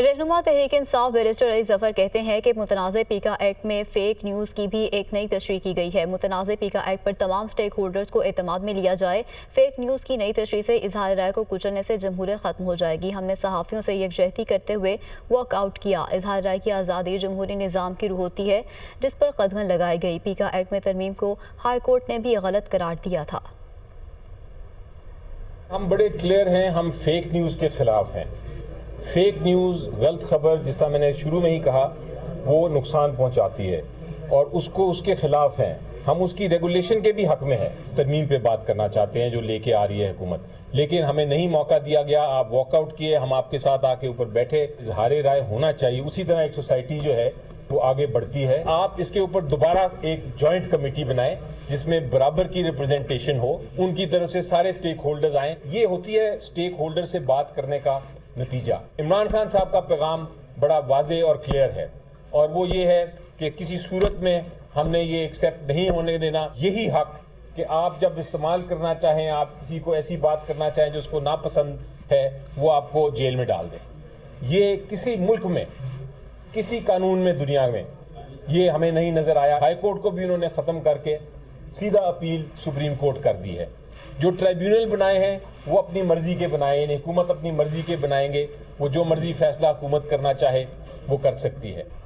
رہنما تحریک انصاف بیرسٹر علی ظفر کہتے ہیں کہ متنازع پیکا ایکٹ میں فیک نیوز کی بھی ایک نئی تشریح کی گئی ہے۔ متنازع پیکا ایکٹ پر تمام سٹیک ہولڈرز کو اعتماد میں لیا جائے۔ فیک نیوز کی نئی تشریح سے اظہار رائے کو کچلنے سے جمہوریت ختم ہو جائے گی۔ ہم نے صحافیوں سے یکجہتی کرتے ہوئے واک آؤٹ کیا۔ اظہار رائے کی آزادی جمہوری نظام کی روح ہوتی ہے جس پر قدغن لگائی گئی۔ پیکا ایکٹ میں ترمیم کو ہائی کورٹ نے بھی غلط قرار دیا تھا۔ ہم بڑے کلیئر ہیں، ہم فیک نیوز کے خلاف ہیں۔ فیک نیوز، غلط خبر، جس طرح میں نے شروع میں ہی کہا، وہ نقصان پہنچاتی ہے اور اس کے خلاف ہیں۔ ہم اس کی ریگولیشن کے بھی حق میں ہیں۔ اس ترمیم پہ بات کرنا چاہتے ہیں جو لے کے آ رہی ہے حکومت، لیکن ہمیں نہیں موقع دیا گیا۔ آپ واک آؤٹ کیے، ہم آپ کے ساتھ آ کے اوپر بیٹھے۔ اظہار رائے ہونا چاہیے، اسی طرح ایک سوسائٹی جو ہے وہ آگے بڑھتی ہے۔ آپ اس کے اوپر دوبارہ ایک جوائنٹ کمیٹی بنائیں جس میں برابر کی ریپرزنٹیشن ہو، ان کی طرف سے سارے سٹیک ہولڈرز آئیں۔ یہ ہوتی ہے سٹیک ہولڈر سے بات کرنے کا نتیجہ۔ عمران خان صاحب کا پیغام بڑا واضح اور کلیئر ہے، اور وہ یہ ہے کہ کسی صورت میں ہم نے یہ ایکسیپٹ نہیں ہونے دینا۔ یہی حق کہ آپ جب استعمال کرنا چاہیں، آپ کسی کو ایسی بات کرنا چاہیں جو اس کو ناپسند ہے، وہ آپ کو جیل میں ڈال دیں۔ یہ کسی ملک میں، کسی قانون میں دنیا میں یہ ہمیں نہیں نظر آیا۔ ہائی کورٹ کو بھی انہوں نے ختم کر کے سیدھا اپیل سپریم کورٹ کر دی ہے۔ جو ٹریبیونل بنائے ہیں وہ اپنی مرضی کے بنائے ہیں، حکومت اپنی مرضی کے بنائیں گے۔ وہ جو مرضی فیصلہ حکومت کرنا چاہے وہ کر سکتی ہے۔